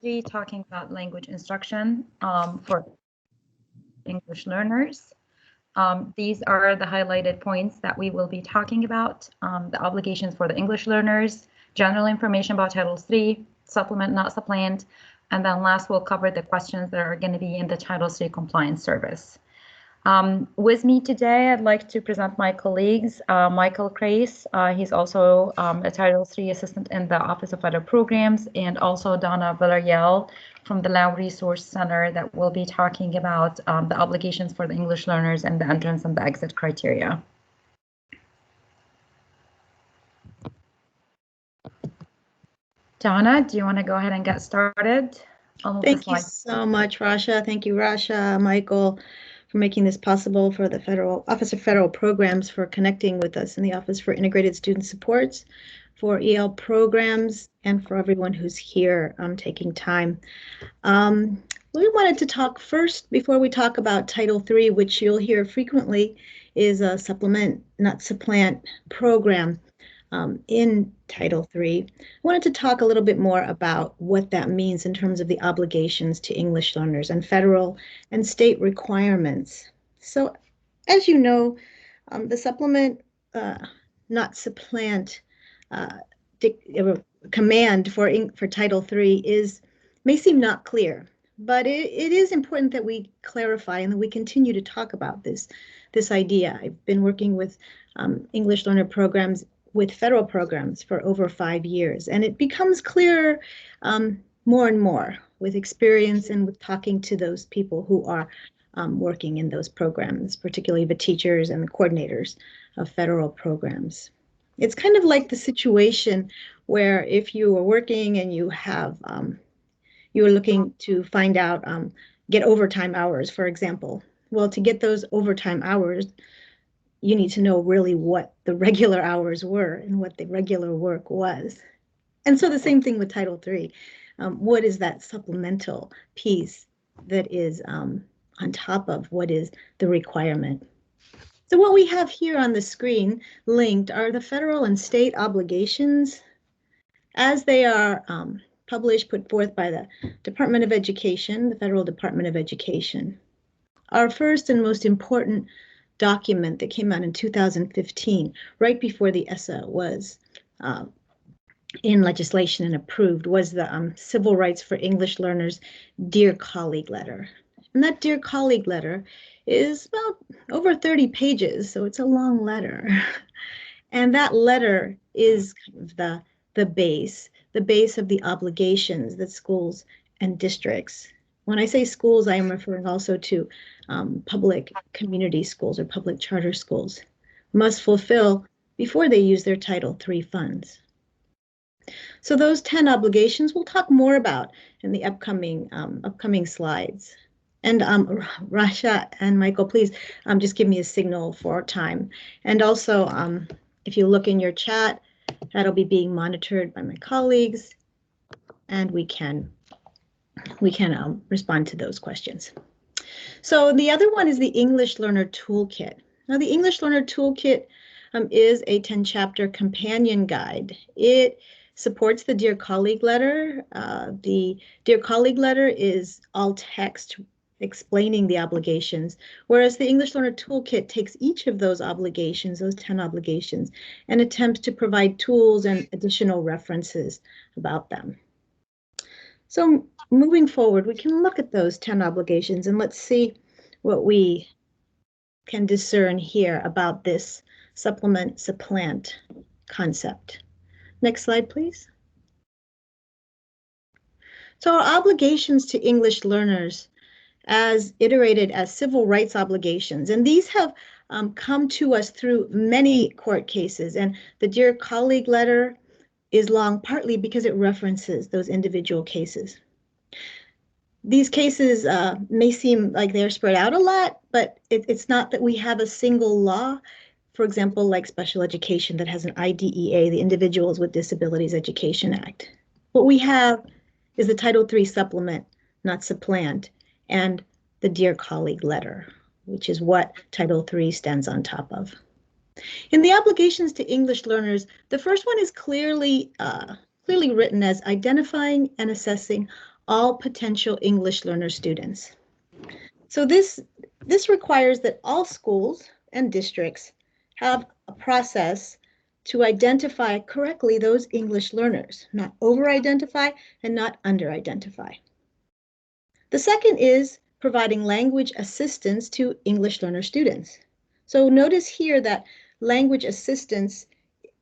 III talking about language instruction for English learners. These are the highlighted points that we will be talking about. The obligations for the English learners, general information about Title III, supplement, not supplant, and then last we'll cover the questions that are going to be in the Title III compliance service. With me today, I'd like to present my colleagues, Michael Crace, he's also a Title III assistant in the Office of Federal Programs, and also Donna Villarreal from the Lao Resource Center that will be talking about the obligations for the English learners and the entrance and the exit criteria. Donna, do you want to go ahead and get started? Thank you so much, Rasha. Thank you, Rasha, Michael, for making this possible, for the Office of Federal Programs for connecting with us in the Office for Integrated Student Supports, for EL programs, and for everyone who's here taking time. We wanted to talk first, before we talk about Title III, which you'll hear frequently is a supplement, not supplant program in Title III. I wanted to talk a little bit more about what that means in terms of the obligations to English learners and federal and state requirements. So, as you know, the supplement, not supplant command for Title III may seem not clear, but it is important that we clarify and that we continue to talk about this idea. I've been working with English learner programs with federal programs for over 5 years, and it becomes clearer more and more with experience and with talking to those people who are working in those programs, particularly the teachers and the coordinators of federal programs. It's kind of like the situation where if you are working and you have you are looking to find out, get overtime hours, for example. Well, to get those overtime hours, you need to know really what the regular hours were and what the regular work was. And so the same thing with Title III. What is that supplemental piece that is on top of what is the requirement? So what we have here on the screen linked are the federal and state obligations as they are published, put forth by the Department of Education, the Federal Department of Education. Our first and most important document that came out in 2015, right before the ESSA was in legislation and approved, was the Civil Rights for English Learners Dear Colleague letter. And that Dear Colleague letter is about over 30 pages, so it's a long letter. And that letter is kind of the base of the obligations that schools and districts, when I say schools, I am referring also to public community schools or public charter schools, must fulfill before they use their Title III funds. So those 10 obligations we'll talk more about in the upcoming slides. And Rasha and Michael, please just give me a signal for time. And also, if you look in your chat, that'll be being monitored by my colleagues, and we can respond to those questions. So the other one is the English Learner Toolkit. Now, the English Learner Toolkit is a 10-chapter companion guide. It supports the Dear Colleague letter. The Dear Colleague letter is all text explaining the obligations, whereas the English Learner Toolkit takes each of those obligations, those 10 obligations, and attempts to provide tools and additional references about them. So moving forward, we can look at those 10 obligations and let's see what we can discern here about this supplant concept. Next slide, please. So our obligations to English learners as iterated as civil rights obligations, and these have come to us through many court cases, and the Dear Colleague letter is long partly because it references those individual cases. These cases may seem like they're spread out a lot, but it's not that we have a single law, for example, like special education that has an IDEA, the Individuals with Disabilities Education Act. What we have is the Title III supplement, not supplant, and the Dear Colleague letter, which is what Title III stands on top of. In the obligations to English learners, the first one is clearly written as identifying and assessing all potential English learner students. So this requires that all schools and districts have a process to identify correctly those English learners, not over-identify and not under-identify. The second is providing language assistance to English learner students. So notice here that language assistance,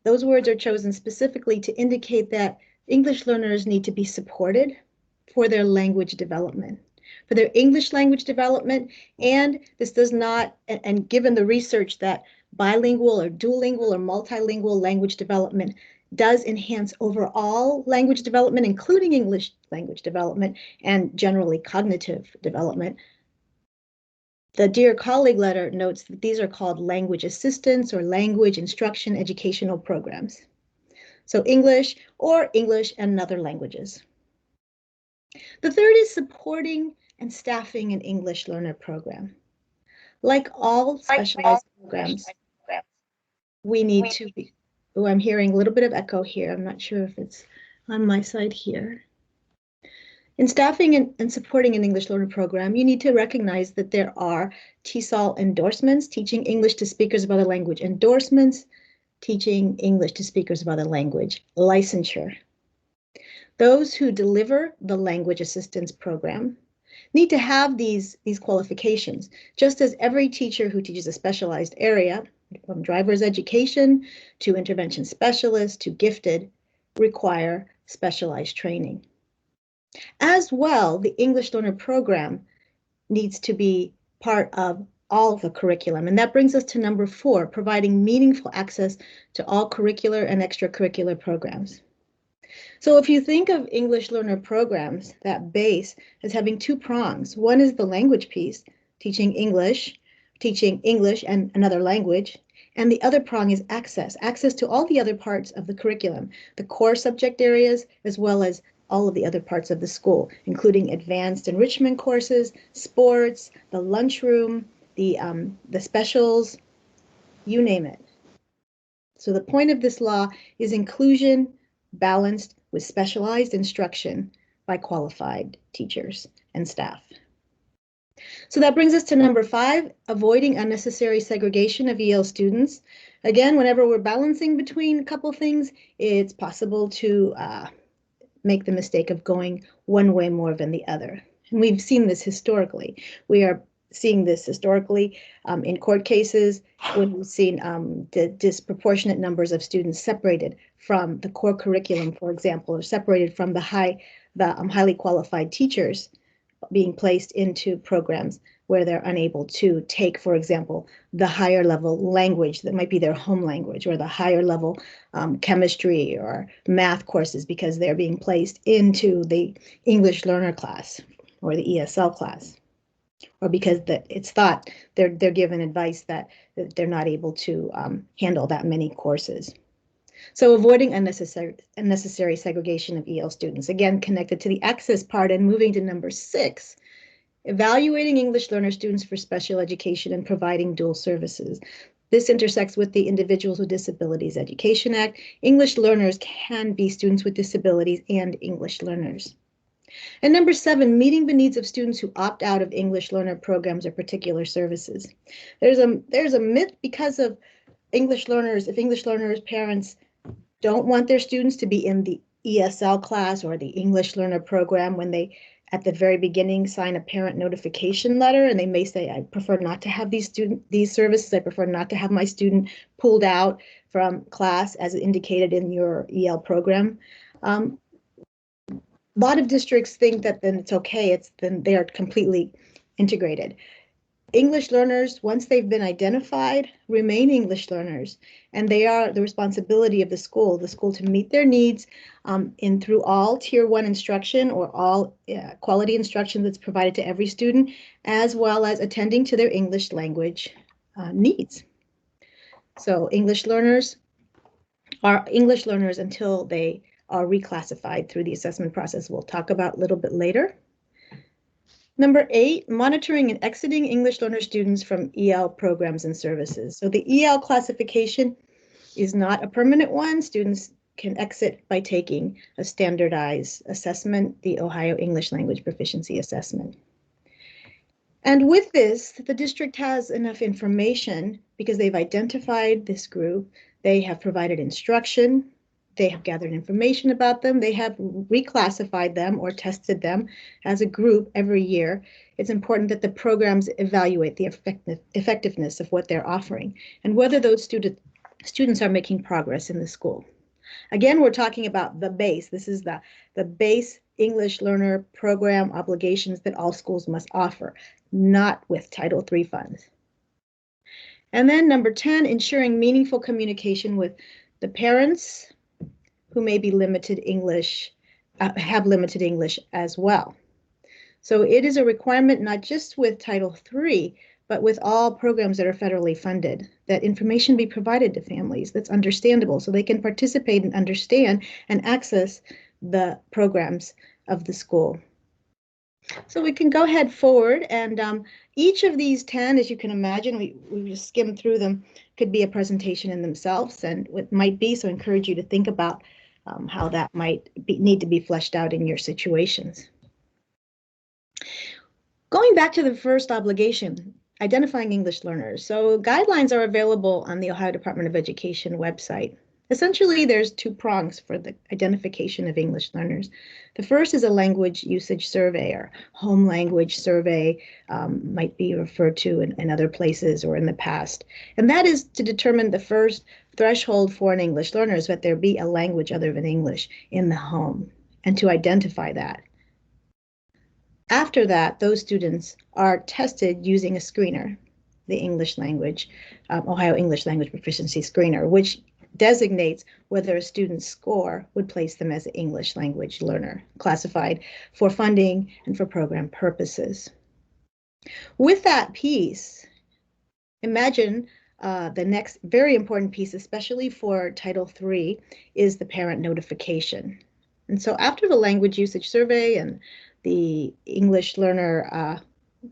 those words are chosen specifically to indicate that English learners need to be supported for their language development, for their English language development. And this does not, and given the research that bilingual or duolingual or multilingual language development does enhance overall language development, including English language development and generally cognitive development. The Dear Colleague letter notes that these are called language assistance or language instruction educational programs. So English or English and other languages. The third is supporting and staffing an English learner program. Like all specialized programs, we need to be, oh, I'm hearing a little bit of echo here. I'm not sure if it's on my side here. In staffing and supporting an English learner program, you need to recognize that there are TESOL endorsements, teaching English to speakers of other language endorsements, teaching English to speakers of other language licensure. Those who deliver the language assistance program need to have these qualifications, just as every teacher who teaches a specialized area, from driver's education to intervention specialist to gifted, require specialized training. As well, the English learner program needs to be part of all of the curriculum. And that brings us to number 4, providing meaningful access to all curricular and extracurricular programs. So if you think of English learner programs, that base as having 2 prongs. One is the language piece, teaching English and another language. And the other prong is access to all the other parts of the curriculum, the core subject areas, as well as all of the other parts of the school, including advanced enrichment courses, sports, the lunchroom, the specials, you name it. So the point of this law is inclusion balanced with specialized instruction by qualified teachers and staff. So that brings us to number 5, avoiding unnecessary segregation of EL students. Again, whenever we're balancing between a couple things, it's possible to make the mistake of going one way more than the other. And we've seen this historically. We are seeing this historically in court cases when we've seen the disproportionate numbers of students separated from the core curriculum, for example, or separated from the highly qualified teachers being placed into programs where they're unable to take, for example, the higher level language that might be their home language, or the higher level chemistry or math courses, because they're being placed into the English learner class or the ESL class, or because it's thought they're given advice that they're not able to handle that many courses. So avoiding unnecessary segregation of EL students, again, connected to the access part, and moving to number 6, evaluating English learner students for special education and providing dual services. This intersects with the Individuals with Disabilities Education Act. English learners can be students with disabilities and English learners. And number 7, meeting the needs of students who opt out of English learner programs or particular services. There's a myth because of English learners, if English learners' parents don't want their students to be in the ESL class or the English learner program, when they, at the very beginning, sign a parent notification letter, and they may say, I prefer not to have these services, I prefer not to have my student pulled out from class as indicated in your EL program. A lot of districts think that then it's okay, then they are completely integrated. English learners, once they've been identified, remain English learners, and they are the responsibility of the school to meet their needs through all Tier 1 instruction or all quality instruction that's provided to every student, as well as attending to their English language needs. So English learners are English learners until they are reclassified through the assessment process we'll talk about a little bit later. Number 8, monitoring and exiting English learner students from EL programs and services. So the EL classification is not a permanent one. Students can exit by taking a standardized assessment, the Ohio English Language Proficiency Assessment. And with this, the district has enough information because they've identified this group, they have provided instruction, they have gathered information about them, they have reclassified them or tested them as a group every year. It's important that the programs evaluate the effectiveness of what they're offering and whether those students are making progress in the school. Again, we're talking about the base. This is the base English learner program obligations that all schools must offer, not with Title III funds. And then number 10, ensuring meaningful communication with the parents who may be limited English, have limited English as well. So it is a requirement not just with Title III, but with all programs that are federally funded, that information be provided to families that's understandable so they can participate and understand and access the programs of the school. So we can go ahead forward, and each of these 10, as you can imagine, we just skimmed through them, could be a presentation in themselves, and it might be, so I encourage you to think about how that might need to be fleshed out in your situations. Going back to the first obligation, identifying English learners. So guidelines are available on the Ohio Department of Education website. Essentially, there's two prongs for the identification of English learners. The first is a language usage survey, or home language survey, might be referred to in other places or in the past. And that is to determine the first threshold for an English learner is that there be a language other than English in the home, and to identify that. After that, those students are tested using a screener, the English language, Ohio English Language Proficiency Screener, which designates whether a student's score would place them as an English language learner, classified for funding and for program purposes. With that piece, imagine the next very important piece, especially for Title III, is the parent notification. And so after the language usage survey and the English learner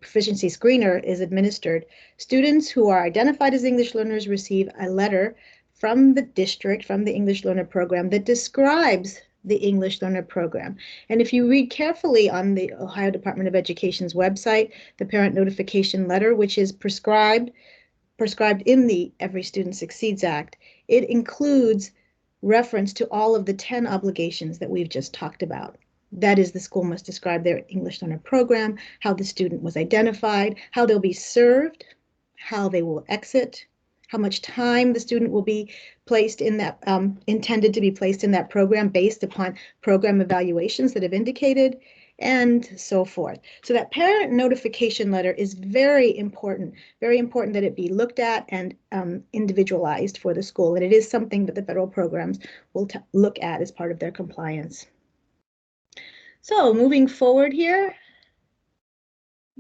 proficiency screener is administered, students who are identified as English learners receive a letter from the district, from the English learner program, that describes the English learner program. And if you read carefully on the Ohio Department of Education's website, the parent notification letter, which is prescribed in the Every Student Succeeds Act, it includes reference to all of the 10 obligations that we've just talked about. That is, the school must describe their English learner program, how the student was identified, how they'll be served, how they will exit, how much time the student will be placed in that, intended to be placed in that program based upon program evaluations that have indicated, and so forth. So that parent notification letter is very important that it be looked at and individualized for the school. And it is something that the federal programs will look at as part of their compliance. So moving forward here.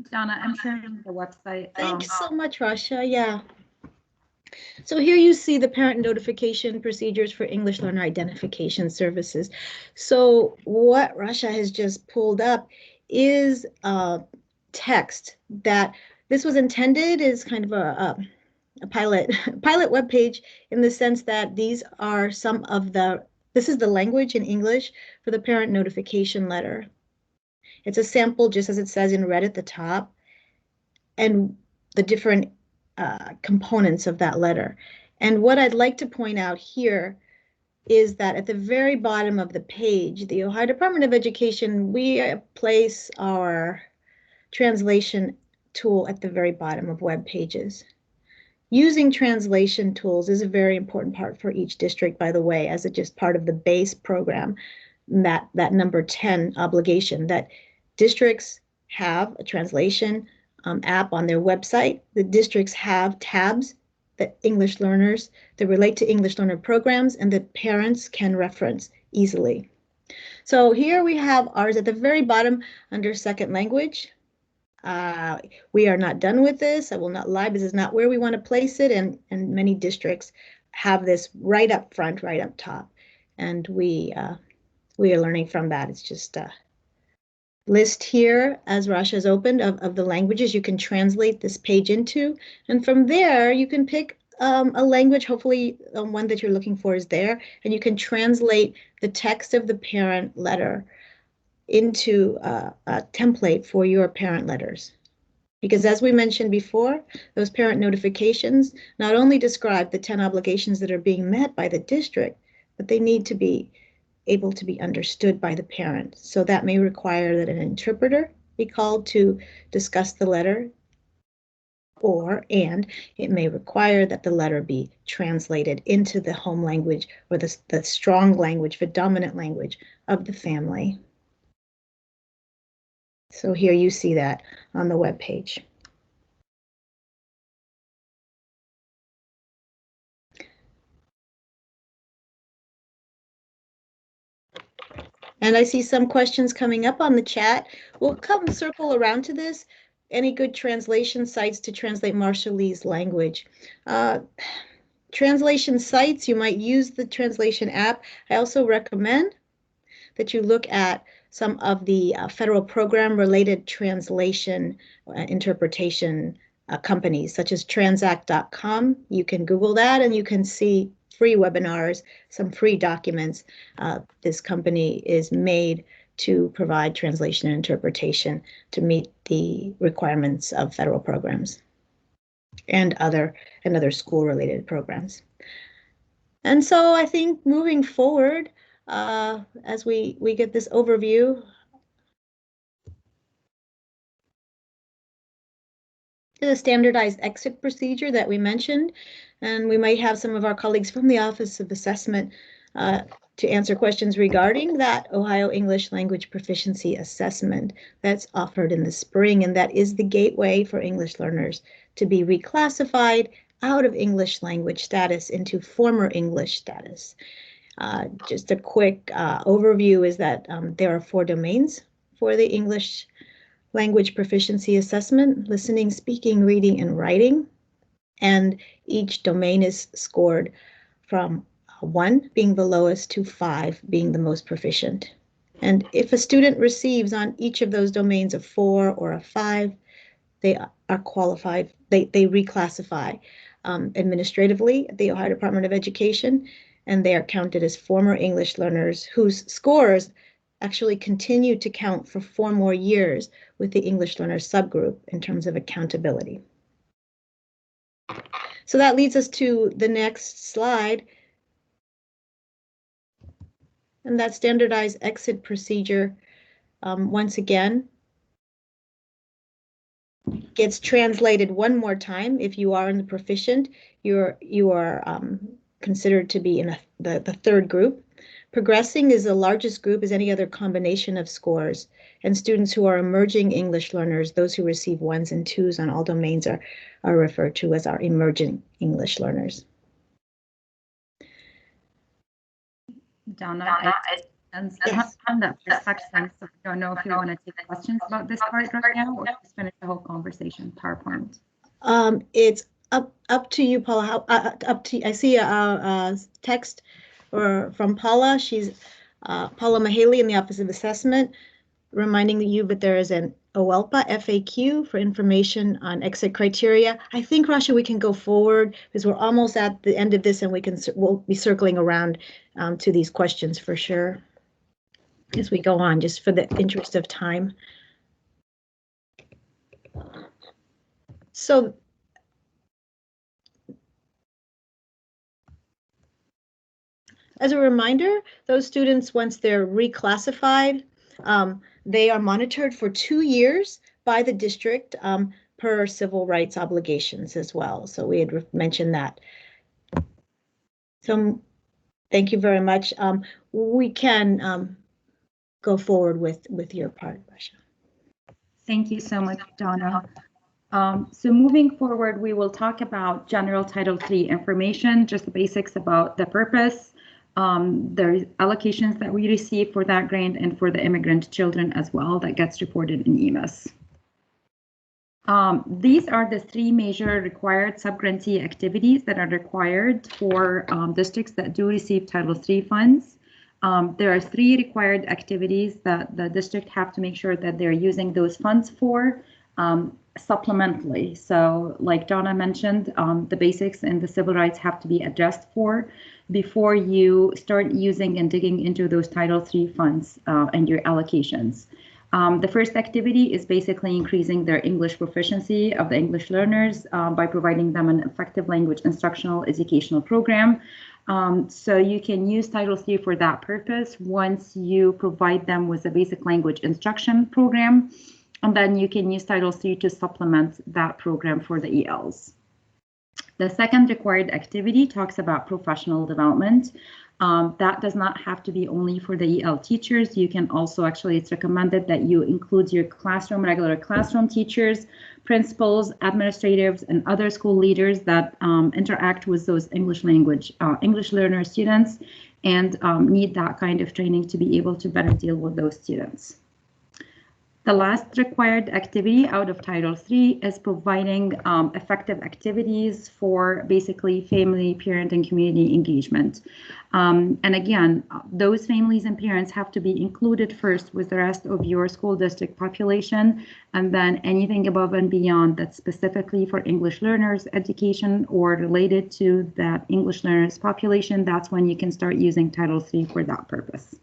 Donna, I'm sharing the website. Thanks so much, Rasha. Yeah. So here you see the parent notification procedures for English learner identification services. So what Rasha has just pulled up is a text that this was intended as kind of a pilot web page, in the sense that these are some of this is the language in English for the parent notification letter. It's a sample, just as it says in red at the top, and the different components of that letter. And what I'd like to point out here is that at the very bottom of the page, the Ohio Department of Education, we place our translation tool at the very bottom of web pages. Using translation tools is a very important part for each district, by the way, as it's just part of the base program, that number 10 obligation, that districts have a translation app on their website. The districts have tabs that English learners that relate to English learner programs and that parents can reference easily. So here we have ours at the very bottom under second language. We are not done with this. I will not lie, this is not where we want to place it, and many districts have this right up front, right up top, and we are learning from that. It's just a list here, as Rasha has opened, of the languages you can translate this page into, and from there you can pick a language, hopefully one that you're looking for is there, and you can translate the text of the parent letter into a template for your parent letters. Because as we mentioned before, those parent notifications not only describe the 10 obligations that are being met by the district, but they need to be able to be understood by the parent. So that may require that an interpreter be called to discuss the letter, and it may require that the letter be translated into the home language or the strong language, the dominant language of the family. So here you see that on the web page. And I see some questions coming up on the chat. We'll come circle around to this. Any good translation sites to translate Marshallese language? Translation sites, you might use the translation app. I also recommend that you look at some of the federal program related translation interpretation companies, such as transact.com. You can Google that and you can see free webinars, some free documents. This company is made to provide translation and interpretation to meet the requirements of federal programs and other school-related programs. And so I think moving forward, as we get this overview, the standardized exit procedure that we mentioned, and we might have some of our colleagues from the Office of Assessment to answer questions regarding that Ohio English Language Proficiency Assessment that's offered in the spring, and that is the gateway for English learners to be reclassified out of English language status into former English status. Just a quick overview is that there are 4 domains for the English Language Proficiency Assessment: listening, speaking, reading, and writing. And each domain is scored from 1 being the lowest to 5 being the most proficient. And if a student receives on each of those domains a 4 or a 5, they are qualified, they reclassify administratively at the Ohio Department of Education, and they are counted as former English learners whose scores actually continue to count for 4 more years with the English learner subgroup in terms of accountability. So that leads us to the next slide. And that standardized exit procedure, once again, gets translated one more time. If you are in the proficient, you are considered to be in the 3rd group. Progressing is the largest group as any other combination of scores, and students who are emerging English learners, those who receive 1s and 2s on all domains, are referred to as our emerging English learners. Donna, and on that section, so I don't know if you want to take questions about this part right now or just finish the whole conversation, PowerPoint. It's up to you, Paula. Up to I see a text from Paula. She's Paula Mahaley in the Office of Assessment, reminding you that there is an OELPA FAQ for information on exit criteria. I think, Rasha, we can go forward because we're almost at the end of this, and we'll be circling around to these questions for sure as we go on, just for the interest of time. So as a reminder, those students, once they're reclassified, they are monitored for 2 years by the district per civil rights obligations as well. So we had mentioned that. So thank you very much. We can go forward with your part, Rasha. Thank you so much, Donna. So moving forward, we will talk about general Title III information, just the basics about the purpose, the allocations that we receive for that grant and for the immigrant children as well that gets reported in EMIS. These are the 3 major required subgrantee activities that are required for districts that do receive Title III funds. There are 3 required activities that the district have to make sure that they're using those funds for. supplementally. So like Donna mentioned, the basics and the civil rights have to be addressed for before you start using and digging into those Title III funds and your allocations. The first activity is basically increasing their English proficiency of the English learners by providing them an effective language instructional educational program. So you can use Title III for that purpose once you provide them with a basic language instruction program. And then you can use Title III to supplement that program for the ELs. The second required activity talks about professional development. That does not have to be only for the EL teachers. You can also, actually, it's recommended that you include your classroom, regular classroom teachers, principals, administratives, and other school leaders that interact with those English learner students and need that kind of training to be able to better deal with those students. The last required activity out of Title III is providing effective activities for basically family, parent, and community engagement. And again, those families and parents have to be included first with the rest of your school district population, and then anything above and beyond that's specifically for English learners education or related to that English learners population, that's when you can start using Title III for that purpose.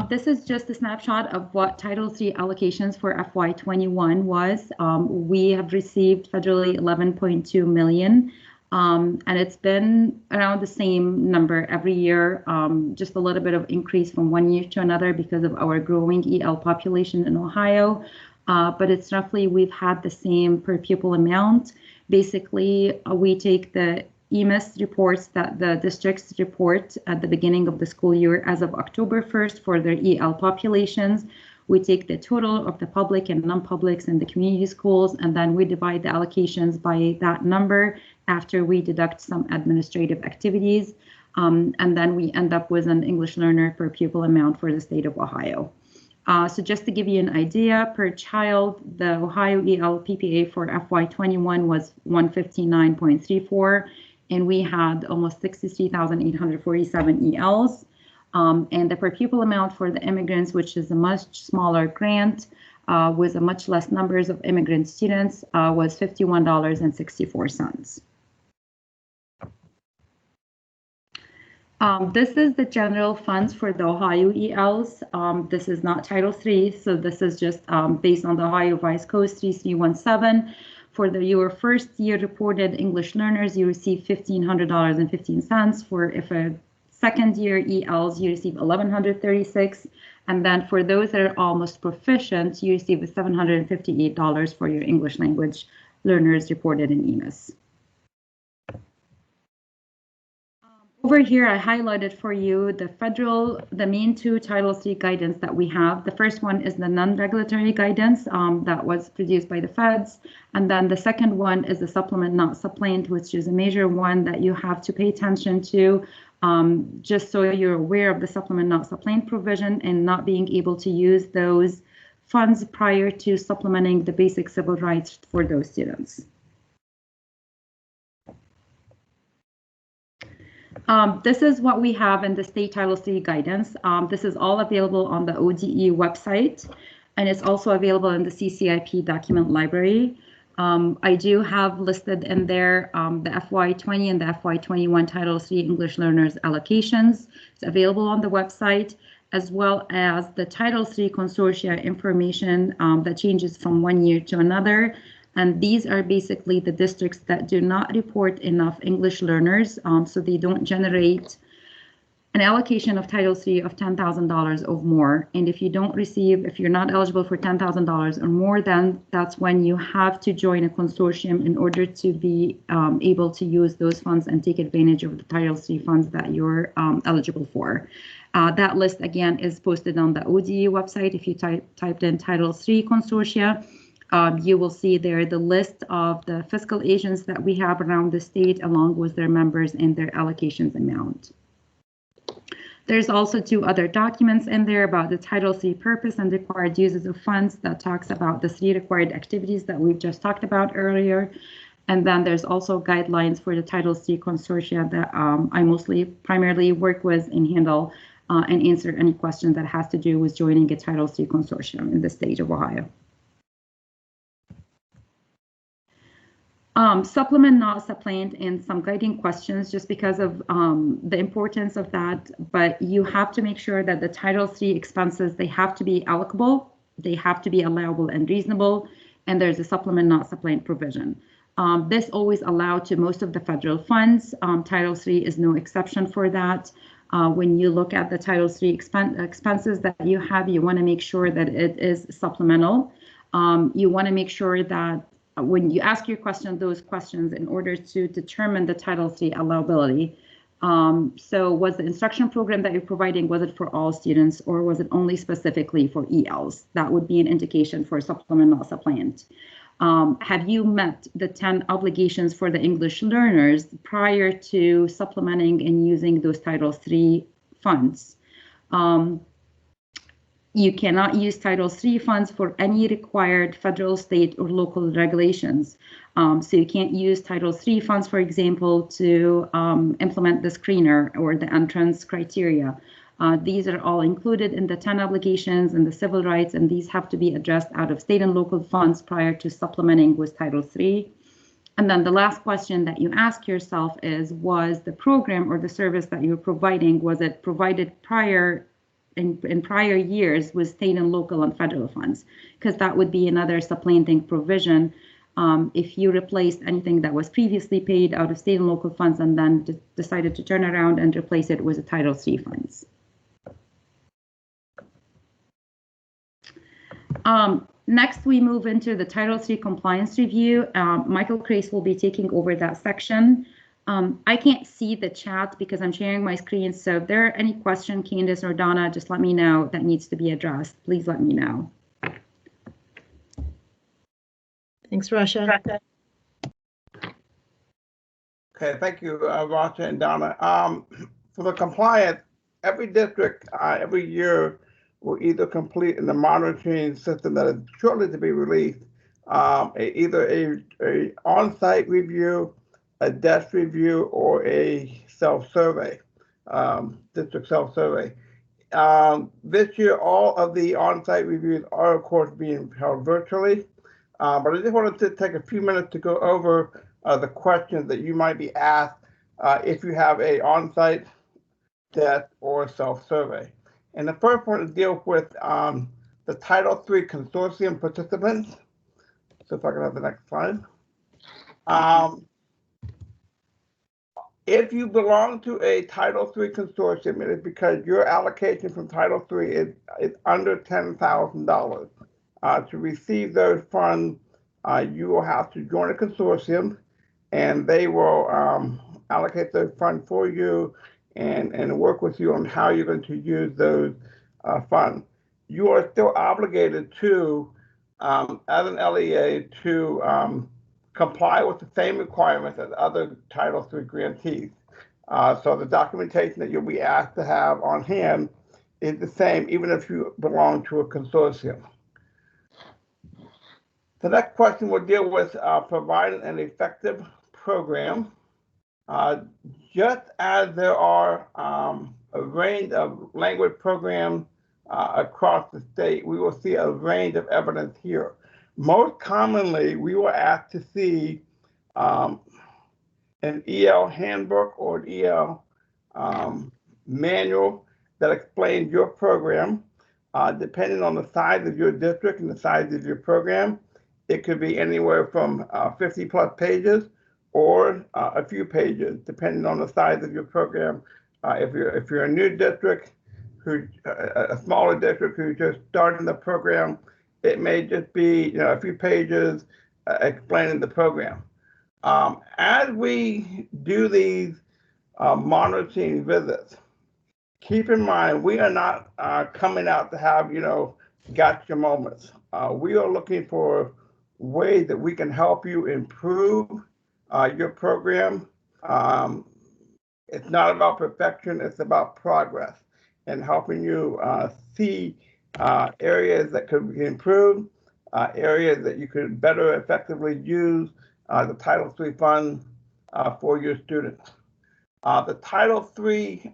This is just a snapshot of what Title III allocations for FY21 was. We have received federally 11.2 million, and it's been around the same number every year, just a little bit of increase from one year to another because of our growing EL population in Ohio. But it's roughly, we've had the same per pupil amount. Basically, we take the EMIS reports that the districts report at the beginning of the school year as of October 1st for their EL populations. We take the total of the public and non-publics in the community schools, and then we divide the allocations by that number after we deduct some administrative activities. And then we end up with an English learner per pupil amount for the state of Ohio. So just to give you an idea, per child, the Ohio EL PPA for FY21 was 159.34. And we had almost 63,847 ELs. And the per pupil amount for the immigrants, which is a much smaller grant with a much less numbers of immigrant students, was $51.64. This is the general funds for the Ohio ELs. This is not Title III, so this is just based on the Ohio Vice Code 3317. For your first year reported English learners, you receive $1,500.15. For if a second year ELs, you receive $1,136. And then for those that are almost proficient, you receive $758 for your English language learners reported in EMIS. Over here, I highlighted for you the main two Title III guidance that we have. The first one is the non-regulatory guidance that was produced by the feds. And then the second one is the supplement, not supplant, which is a major one that you have to pay attention to, just so you're aware of the supplement, not supplant provision and not being able to use those funds prior to supplementing the basic civil rights for those students. This is what we have in the state Title III guidance. This is all available on the ODE website, and it's also available in the CCIP document library. I do have listed in there the FY20 and the FY21 Title III English learners allocations. It's available on the website, as well as the Title III consortia information that changes from one year to another. And these are basically the districts that do not report enough English learners, so they don't generate an allocation of Title III of $10,000 or more. And if you don't receive, if you're not eligible for $10,000 or more, then that's when you have to join a consortium in order to be able to use those funds and take advantage of the Title III funds that you're eligible for. That list, again, is posted on the ODE website. If you typed in Title III consortia, you will see there the list of the fiscal agents that we have around the state, along with their members and their allocations amount. There's also two other documents in there about the Title III purpose and required uses of funds that talks about the three required activities that we've just talked about earlier. And then there's also guidelines for the Title III consortia that I primarily work with and handle and answer any question that has to do with joining a Title III consortium in the state of Ohio. Supplement, not supplant, and some guiding questions just because of the importance of that. But you have to make sure that the Title III expenses, they have to be allocable, they have to be allowable and reasonable, and there's a supplement, not supplant provision. This always allowed to most of the federal funds. Title III is no exception for that. When you look at the Title III expenses that you have, you want to make sure that it is supplemental. You want to make sure that when you ask your question, those questions in order to determine the Title III allowability. So was the instruction program that you're providing, was it for all students or was it only specifically for ELs? That would be an indication for supplement, not supplant. Have you met the 10 obligations for the English learners prior to supplementing and using those Title III funds? You cannot use Title III funds for any required federal, state, or local regulations. So you can't use Title III funds, for example, to implement the screener or the entrance criteria. These are all included in the 10 obligations and the civil rights, and these have to be addressed out of state and local funds prior to supplementing with Title III. And then the last question that you ask yourself is, was the program or the service that you're providing, was it provided prior in prior years with state and local and federal funds? Because that would be another supplanting provision. If you replaced anything that was previously paid out of state and local funds and then decided to turn around and replace it with the Title III funds. Next, we move into the Title III compliance review. Michael Crace will be taking over that section. I can't see the chat because I'm sharing my screen. So if there are any questions, Candace or Donna, just let me know that needs to be addressed. Please let me know. Thanks, Rasha. Okay, thank you, Rasha and Donna. For the compliance, every district every year will either complete in the monitoring system that is shortly to be released, either a on-site review, a desk review, or a self-survey, district self-survey. This year, all of the on-site reviews are, of course, being held virtually. But I just wanted to take a few minutes to go over the questions that you might be asked if you have a on-site desk or self-survey. And the first one deals with the Title III Consortium participants. So if I can have the next slide. If you belong to a Title III consortium, it is because your allocation from Title III is under $10,000. To receive those funds, you will have to join a consortium, and they will allocate those funds for you and work with you on how you're going to use those funds. You are still obligated to, as an LEA, to comply with the same requirements as other Title III grantees. So the documentation that you'll be asked to have on hand is the same, even if you belong to a consortium. The next question will deal with providing an effective program. Just as there are a range of language programs across the state, we will see a range of evidence here. Most commonly, we will ask to see an EL handbook or an EL manual that explains your program. Depending on the size of your district and the size of your program, it could be anywhere from 50 plus pages or a few pages, depending on the size of your program. If you're a new district, a smaller district who's just starting the program, it may just be a few pages explaining the program. As we do these monitoring visits, keep in mind we are not coming out to have gotcha moments. We are looking for ways that we can help you improve your program. It's not about perfection, it's about progress and helping you see areas that could be improved, areas that you could better effectively use the Title III funds for your students. The Title III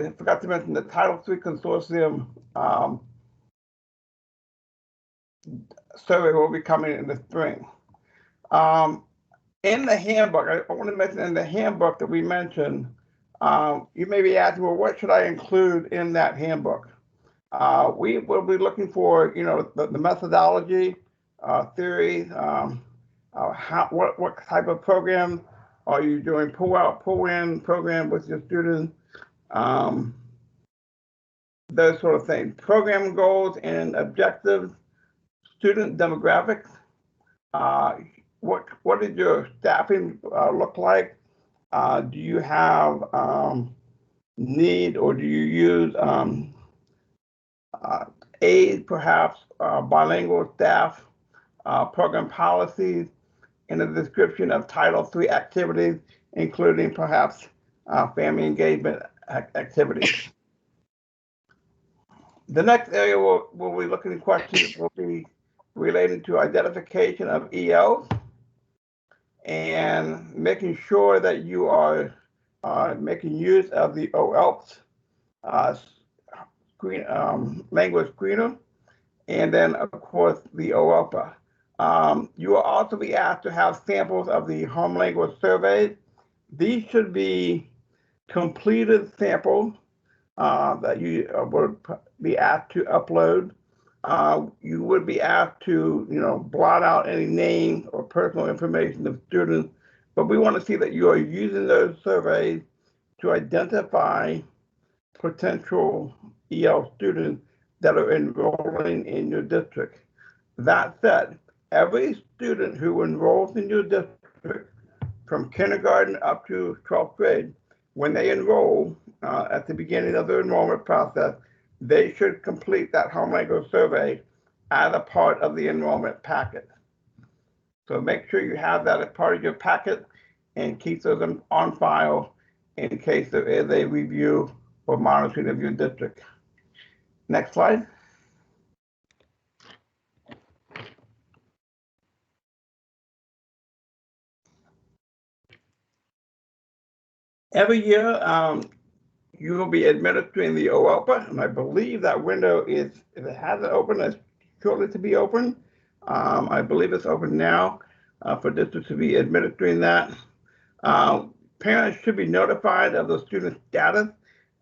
I forgot to mention the Title III Consortium survey will be coming in the spring. In the handbook, I want to mention in the handbook that we mentioned, you may be asking, well, what should I include in that handbook? We will be looking for, the methodology, theory, what type of program are you doing, pull out, pull in program with your students, those sort of things. Program goals and objectives, student demographics, what did your staffing look like? Do you have need, or do you use aid, perhaps bilingual staff, program policies, and a description of Title III activities, including perhaps family engagement activities. The next area we'll be looking at questions will be related to identification of ELs and making sure that you are making use of the OELPS language screener, and then of course the OELPA. You will also be asked to have samples of the home language surveys. These should be completed samples that you would be asked to upload. You would be asked to, blot out any names or personal information of students, but we want to see that you are using those surveys to identify potential EL students that are enrolling in your district. That said, every student who enrolls in your district from kindergarten up to 12th grade, when they enroll at the beginning of the enrollment process, they should complete that home language survey as a part of the enrollment packet. So make sure you have that as part of your packet and keep those on file in case there is a review or monitoring of your district. Next slide. Every year, you will be administering the OELPA, and I believe that window is, if it hasn't opened, it's shortly to be open. I believe it's open now for districts to be administering that. Parents should be notified of the student status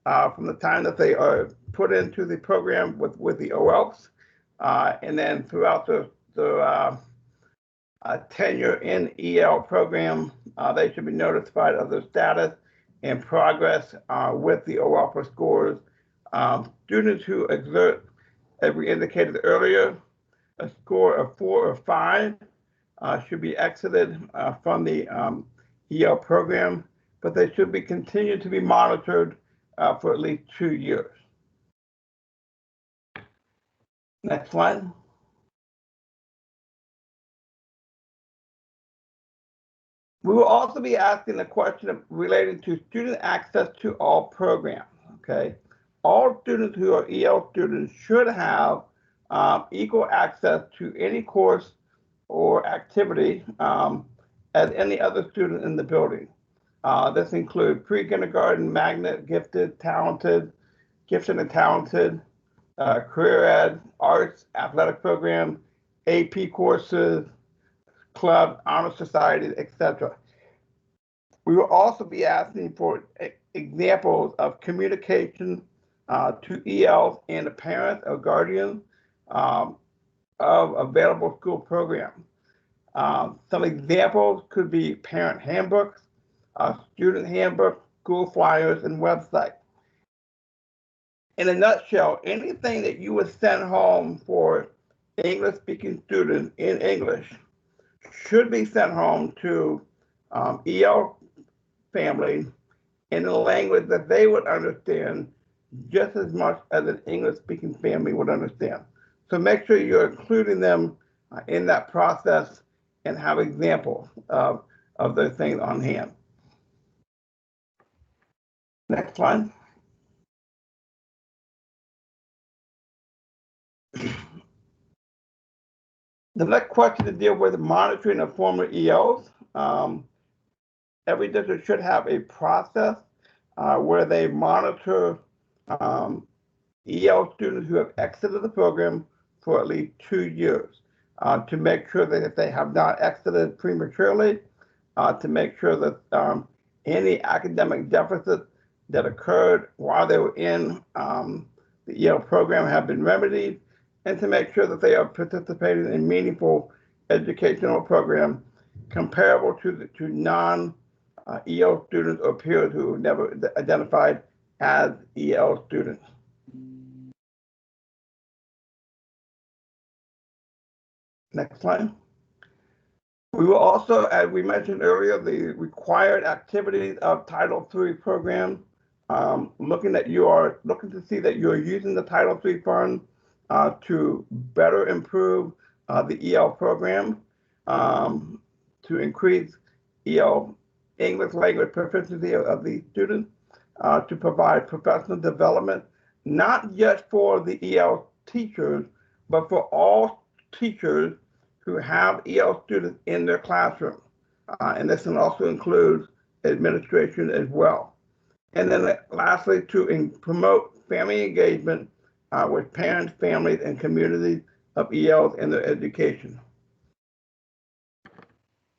from the time that they are put into the program with the OELPS, and then throughout the tenure in EL program, they should be notified of their status and progress with the OELPA scores. Students who exert, as we indicated earlier, a score of 4 or 5 should be exited from the EL program, but they should be continued to be monitored for at least 2 years. Next slide. We will also be asking a question related to student access to all programs, okay? All students who are EL students should have equal access to any course or activity as any other student in the building. This includes pre-kindergarten, magnet, gifted and talented, career ed, arts, athletic program, AP courses, club, honor society, etc. We will also be asking for examples of communication to ELs and the parents or guardians of available school programs. Some examples could be parent handbooks, student handbooks, school flyers, and websites. In a nutshell, anything that you would send home for English-speaking students in English should be sent home to EL family in a language that they would understand just as much as an English-speaking family would understand. So make sure you're including them in that process and have examples of those things on hand. Next slide. The next question to deal with monitoring of former ELs. Every district should have a process where they monitor EL students who have exited the program for at least 2 years to make sure that if they have not exited prematurely, to make sure that any academic deficits that occurred while they were in the EL program have been remedied, and to make sure that they are participating in meaningful educational programs comparable to non-EL students or peers who were never identified as EL students. Next slide. We will also, as we mentioned earlier, the required activities of Title III program, looking to see that you are using the Title III fund to better improve the EL program, to increase EL English language proficiency of the students, to provide professional development, not just for the EL teachers, but for all teachers who have EL students in their classroom. And this can also include administration as well. And then lastly, to promote family engagement with parents, families, and communities of ELs in their education.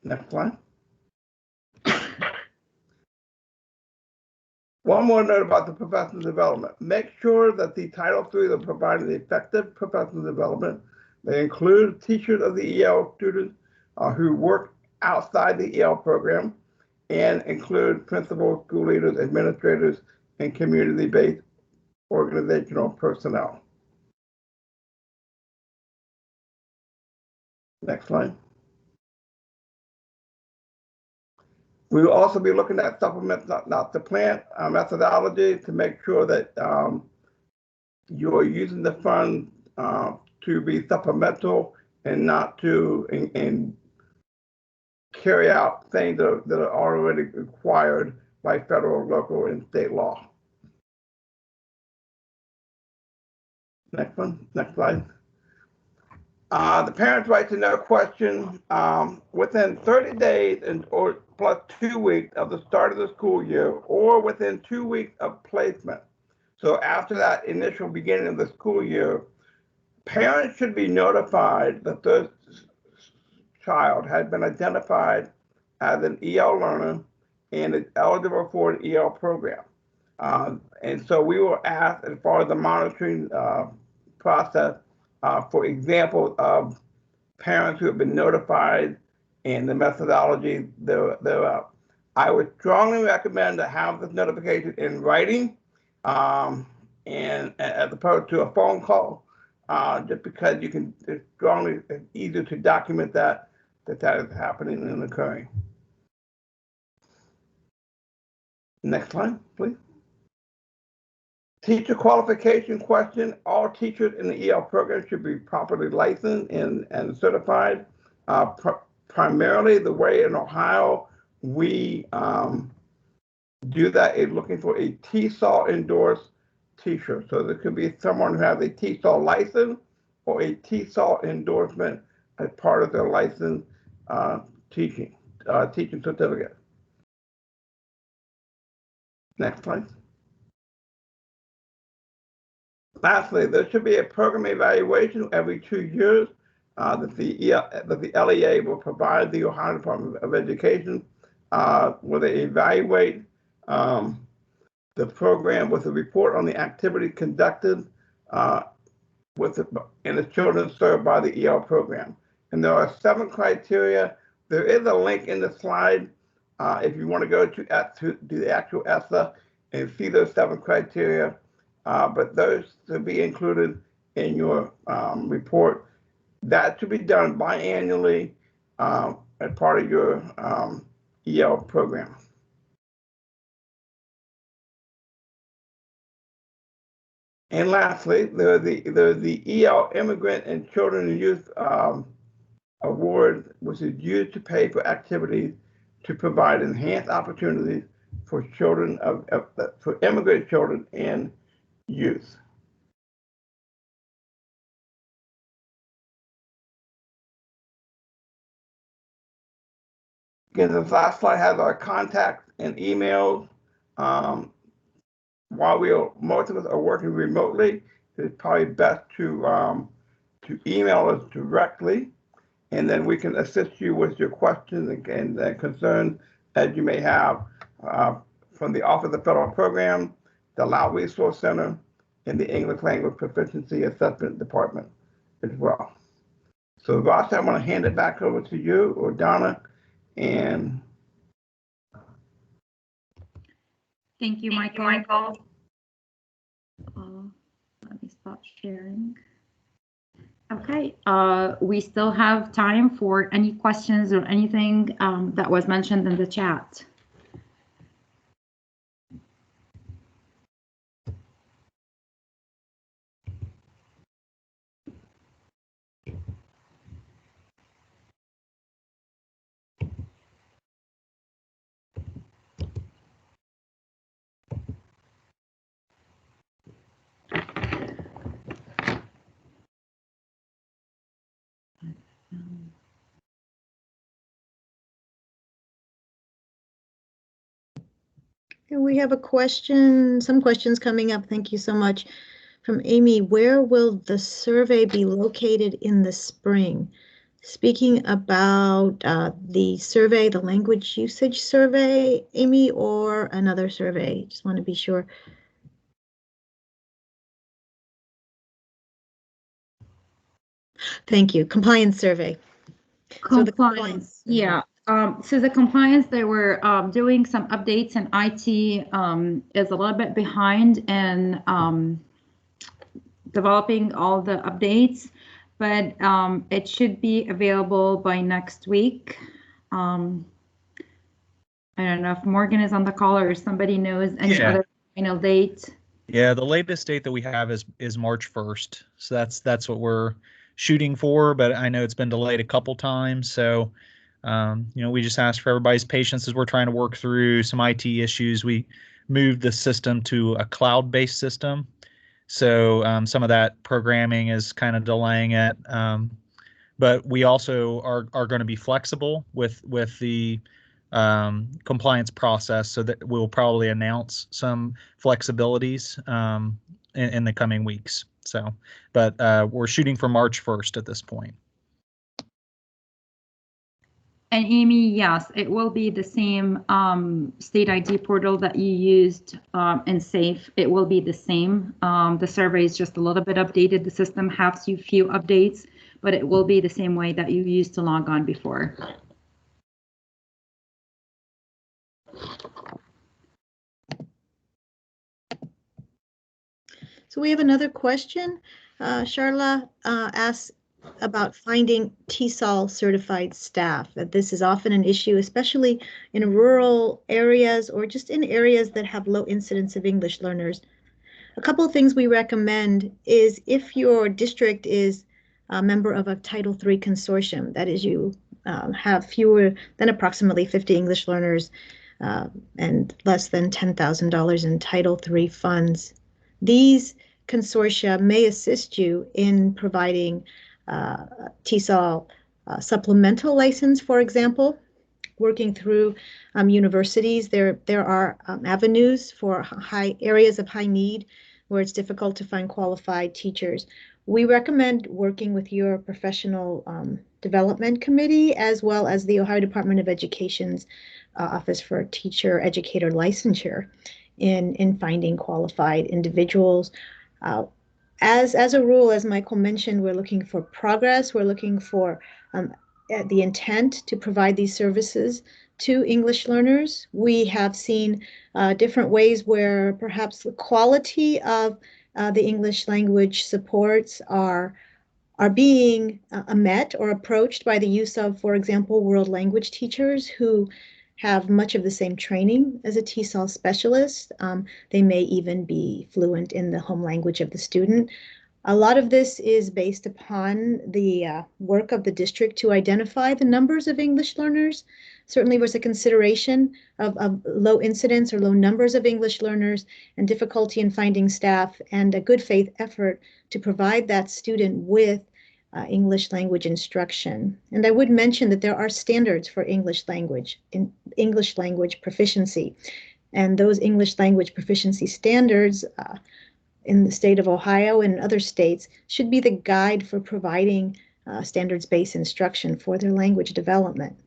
Next slide. One more note about the professional development. Make sure that the Title III are providing effective professional development. They include teachers of the EL students who work outside the EL program, and include principals, school leaders, administrators, and community-based organizational personnel. Next slide. We will also be looking at supplements, not the plant methodology, to make sure that you are using the fund to be supplemental and not to carry out things that are already required by federal, local, and state law. Next one, next slide. The parents' right to know question, within 30 days or plus 2 weeks of the start of the school year, or within 2 weeks of placement. So after that initial beginning of the school year, parents should be notified that the child had been identified as an EL learner and is eligible for an EL program. And so we were asked, as far as the monitoring process, for examples of parents who have been notified and the methodology thereof. I would strongly recommend to have this notification in writing, and as opposed to a phone call, just because you can, it's easier to document that is happening and occurring. Next slide, please. Teacher qualification question. All teachers in the EL program should be properly licensed and certified. Primarily, the way in Ohio we do that is looking for a TESOL endorsed teacher. So there could be someone who has a TESOL license or a TESOL endorsement as part of their license teaching certificate. Next slide. Lastly, there should be a program evaluation every 2 years that the LEA will provide the Ohio Department of Education, where they evaluate the program with a report on the activity conducted in the children served by the EL program. And there are 7 criteria. There is a link in the slide if you want to go to the actual ESSA and see those 7 criteria. But those to be included in your report. That should be done biannually as part of your EL program. And lastly, there's the EL Immigrant and Children and Youth Award, which is used to pay for activities to provide enhanced opportunities for children for immigrant children and youth. Again, this last slide has our contacts and emails. while most of us are working remotely, it's probably best to email us directly, and then we can assist you with your questions and concerns that you may have from the Office of Federal Program, the Allow Resource Center, and the English Language Proficiency Assessment Department as well. So Ross, I want to hand it back over to you or Donna. And thank you, Michael. Let me stop sharing. Okay, we still have time for any questions or anything that was mentioned in the chat. And we have a question, some questions coming up. Thank you so much. From Amy, where will the survey be located in the spring? Speaking about the survey, the language usage survey, Amy, or another survey? Just want to be sure. Thank you. Compliance survey. Compliance, yeah. So the compliance, they were doing some updates, and IT is a little bit behind in developing all the updates, but it should be available by next week. I don't know if Morgan is on the call or somebody knows any other final date. Yeah, the latest date that we have is March 1st. So that's what we're shooting for, but I know it's been delayed a couple times. So, we just ask for everybody's patience as we're trying to work through some IT issues. We moved the system to a cloud-based system. So some of that programming is kind of delaying it. But we also are going to be flexible with the compliance process, so that we'll probably announce some flexibilities in the coming weeks. So, but we're shooting for March 1st at this point. And Amy, yes, it will be the same state ID portal that you used in SAFE. It will be the same. The survey is just a little bit updated. The system has a few updates, but it will be the same way that you used to log on before. So we have another question. Charla asks about finding TESOL certified staff. That this is often an issue, especially in rural areas or just in areas that have low incidence of English learners. A couple of things we recommend is if your district is a member of a Title III consortium, that is, you have fewer than approximately 50 English learners and less than $10,000 in Title III funds. These consortia may assist you in providing TESOL supplemental license, for example. Working through universities, there are avenues for areas of high need where it's difficult to find qualified teachers. We recommend working with your professional development committee, as well as the Ohio Department of Education's Office for Teacher Educator Licensure in finding qualified individuals. As a rule, as Michael mentioned, we're looking for progress. We're looking for the intent to provide these services to English learners. We have seen different ways where perhaps the quality of the English language supports are being met or approached by the use of, for example, world language teachers who have much of the same training as a TESOL specialist. They may even be fluent in the home language of the student. A lot of this is based upon the work of the district to identify the numbers of English learners. Certainly there's a consideration of low incidence or low numbers of English learners and difficulty in finding staff, and a good faith effort to provide that student with English language instruction. And I would mention that there are standards for English language proficiency. And those English language proficiency standards in the state of Ohio and other states should be the guide for providing standards-based instruction for their language development.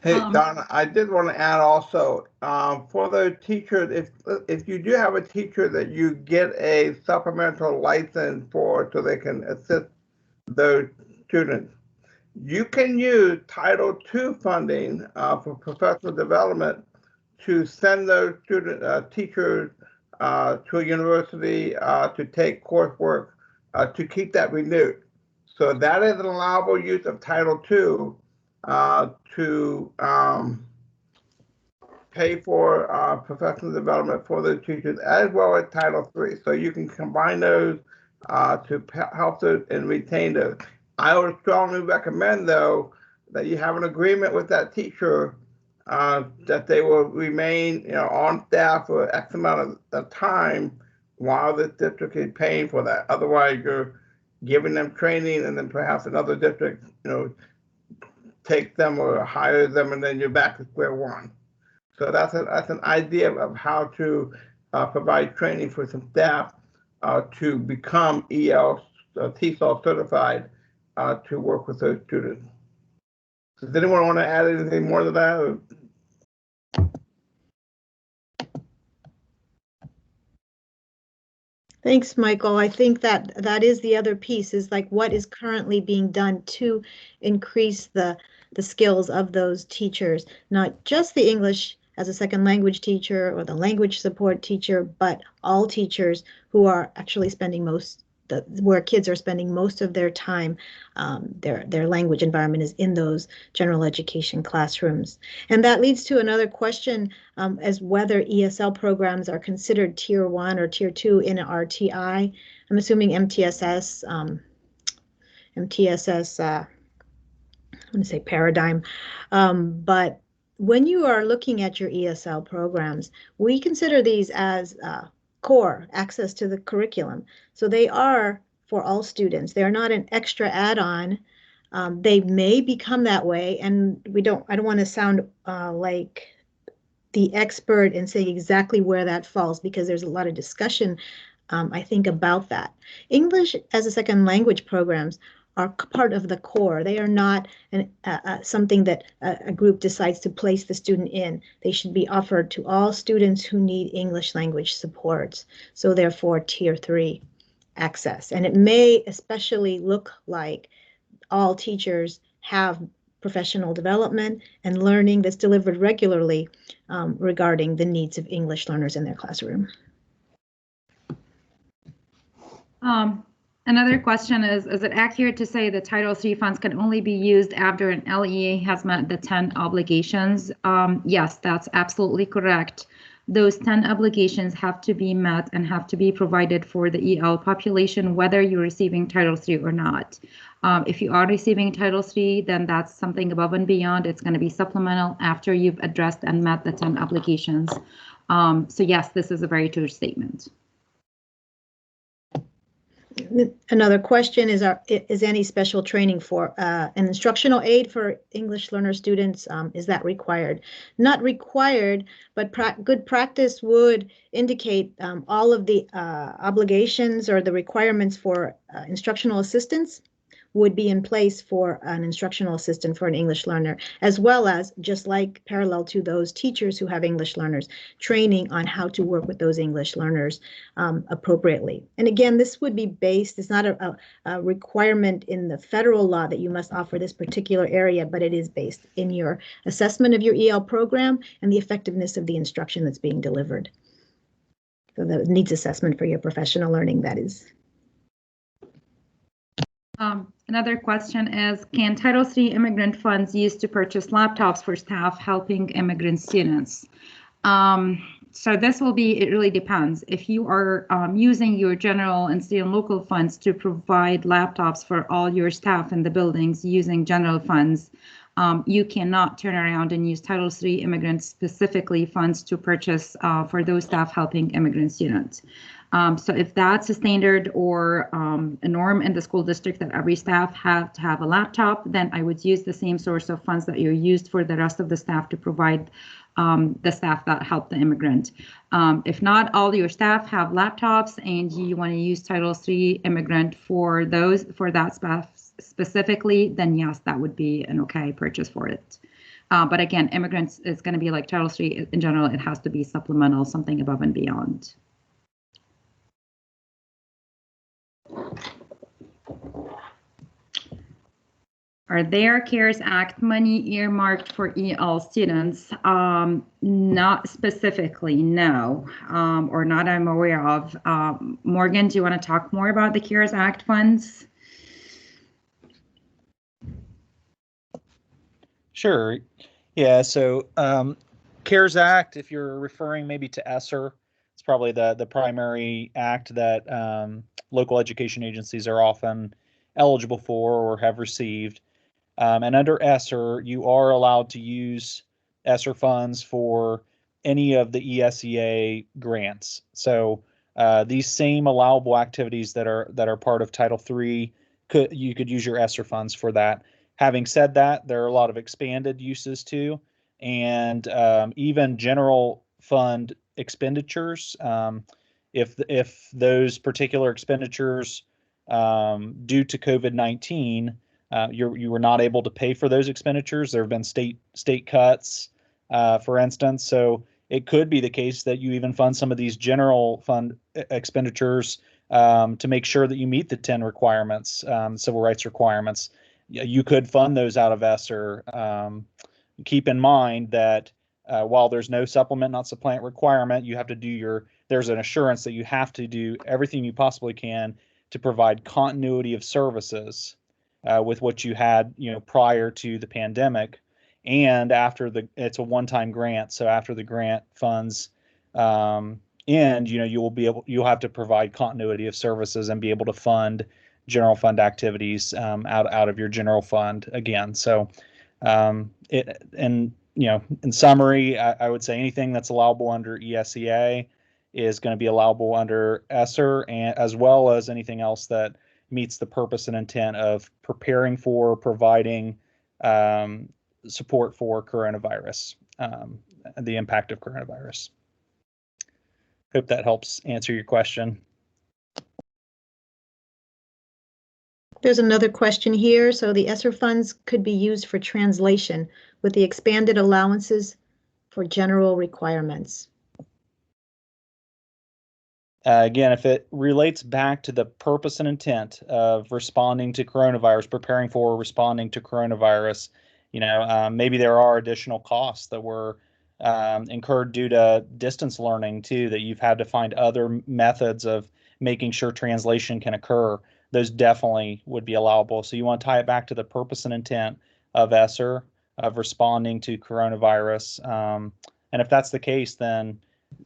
Hey, Donna, I did want to add also, for the teachers, if you do have a teacher that you get a supplemental license for so they can assist those students, you can use Title II funding for professional development to send those teachers to a university to take coursework to keep that renewed. So that is an allowable use of Title II to pay for professional development for the teachers, as well as Title III. So you can combine those to help those and retain those. I would strongly recommend, though, that you have an agreement with that teacher that they will remain, on staff for X amount of time while the district is paying for that. Otherwise, you're giving them training, and then perhaps another district, take them or hire them, and then you're back to square one. So that's an idea of how to provide training for some staff to become TESOL certified to work with those students. Does anyone want to add anything more to that? Or? Thanks, Michael. I think that is the other piece, is like what is currently being done to increase the skills of those teachers, not just the English as a second language teacher or the language support teacher, but all teachers who are actually spending where kids are spending most of their time, their language environment is in those general education classrooms. And that leads to another question as whether ESL programs are considered Tier 1 or Tier 2 in RTI. I'm assuming MTSS, I'm going to say paradigm, but when you are looking at your ESL programs, we consider these as core access to the curriculum. So they are for all students. They are not an extra add-on. They may become that way, and I don't want to sound like the expert in saying exactly where that falls, because there's a lot of discussion, I think, about that. English as a second language programs are part of the core. They are not something that a group decides to place the student in. They should be offered to all students who need English language supports. So therefore, Tier 3 access. And it may especially look like all teachers have professional development and learning that's delivered regularly regarding the needs of English learners in their classroom. Another question is it accurate to say that Title III funds can only be used after an LEA has met the 10 obligations? Yes, that's absolutely correct. Those 10 obligations have to be met and have to be provided for the EL population, whether you're receiving Title III or not. If you are receiving Title III, then that's something above and beyond. It's going to be supplemental after you've addressed and met the 10 obligations. So yes, this is a very true statement. Another question is any special training for an instructional aid for English learner students, is that required? Not required, but good practice would indicate all of the obligations or the requirements for instructional assistance would be in place for an instructional assistant for an English learner, as well as, just like parallel to those teachers who have English learners, training on how to work with those English learners appropriately. And again, this would be based, it's not a requirement in the federal law that you must offer this particular area, but it is based in your assessment of your EL program and the effectiveness of the instruction that's being delivered. So the needs assessment for your professional learning, that is. Another question is, can Title III immigrant funds used to purchase laptops for staff helping immigrant students? So this will be, it really depends. If you are using your general and state and local funds to provide laptops for all your staff in the buildings using general funds, you cannot turn around and use Title III immigrant specifically funds to purchase for those staff helping immigrant students. So if that's a standard or a norm in the school district that every staff have to have a laptop, then I would use the same source of funds that you used for the rest of the staff to provide the staff that help the immigrant. If not all your staff have laptops and you want to use Title III Immigrant for that staff specifically, then yes, that would be an okay purchase for it. But again, immigrants is going to be like Title III in general. It has to be supplemental, something above and beyond. Are there CARES Act money earmarked for EL students? Not specifically, no, or not I'm aware of. Morgan, do you want to talk more about the CARES Act funds? Sure. Yeah, so CARES Act, if you're referring maybe to ESSER, it's probably the primary act that local education agencies are often eligible for or have received. And under ESSER, you are allowed to use ESSER funds for any of the ESEA grants. So these same allowable activities that are part of Title III, you could use your ESSER funds for that. Having said that, there are a lot of expanded uses too, and even general fund expenditures. If those particular expenditures due to COVID-19, you were not able to pay for those expenditures. There have been state cuts, for instance. So it could be the case that you even fund some of these general fund expenditures to make sure that you meet the 10 requirements, civil rights requirements. You could fund those out of ESSER. Keep in mind that while there's no supplement, not supplant requirement, you have to do there's an assurance that you have to do everything you possibly can to provide continuity of services with what you had, prior to the pandemic, and it's a one-time grant. So after the grant funds end, you'll have to provide continuity of services and be able to fund general fund activities out of your general fund again. So in summary, I would say anything that's allowable under ESEA is going to be allowable under ESSER, and as well as anything else that meets the purpose and intent of providing support for coronavirus, the impact of coronavirus. Hope that helps answer your question. There's another question here. So the ESSER funds could be used for translation with the expanded allowances for general requirements. Again, if it relates back to the purpose and intent of responding to coronavirus, preparing for responding to coronavirus, maybe there are additional costs that were incurred due to distance learning too, that you've had to find other methods of making sure translation can occur. Those definitely would be allowable. So you want to tie it back to the purpose and intent of ESSER, of responding to coronavirus. And if that's the case, then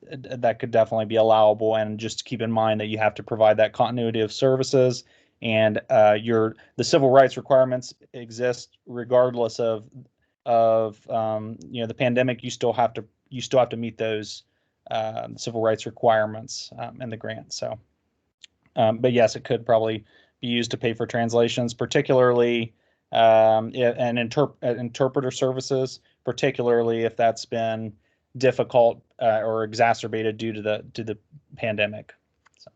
that could definitely be allowable. And just keep in mind that you have to provide that continuity of services, and the civil rights requirements exist regardless of the pandemic. You still have to meet those civil rights requirements in the grant. So, but yes, it could probably be used to pay for translations, particularly and interpreter services, particularly if that's been difficult or exacerbated due to the pandemic. So.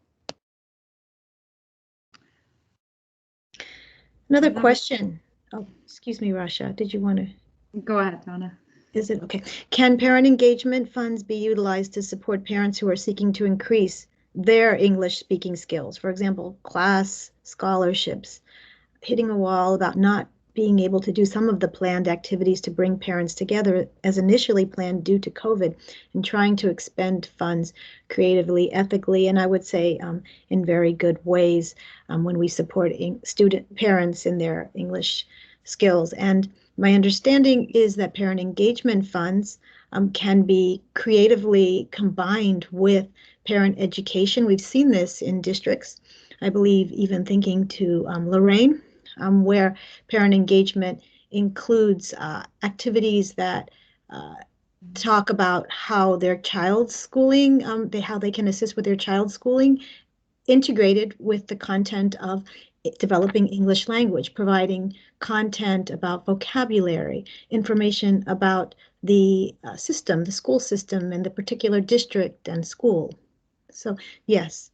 Another question. Oh, excuse me, Rasha. Did you want to? Go ahead, Donna. Is it okay? Can parent engagement funds be utilized to support parents who are seeking to increase their English speaking skills? For example, class scholarships, hitting a wall about not being able to do some of the planned activities to bring parents together as initially planned due to COVID, and trying to expend funds creatively, ethically, and I would say in very good ways when we support parents in their English skills. And my understanding is that parent engagement funds can be creatively combined with parent education. We've seen this in districts, I believe, even thinking to Lorraine, where parent engagement includes activities that talk about how their child's schooling, how they can assist with their child's schooling, integrated with the content of developing English language, providing content about vocabulary, information about the system, the school system, and the particular district and school. So, yes.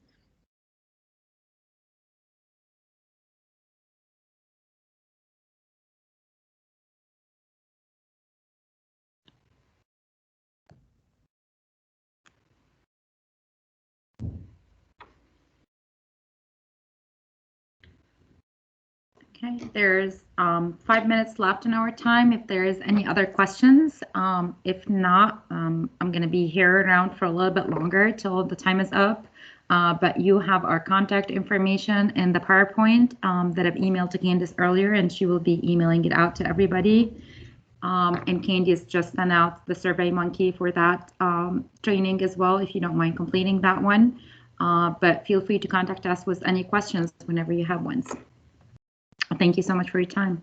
Okay, there's 5 minutes left in our time if there is any other questions. If not, I'm going to be here around for a little bit longer till the time is up. But you have our contact information in the PowerPoint that I've emailed to Candice earlier, and she will be emailing it out to everybody. And Candice just sent out the SurveyMonkey for that training as well, if you don't mind completing that one. But feel free to contact us with any questions whenever you have ones. Thank you so much for your time.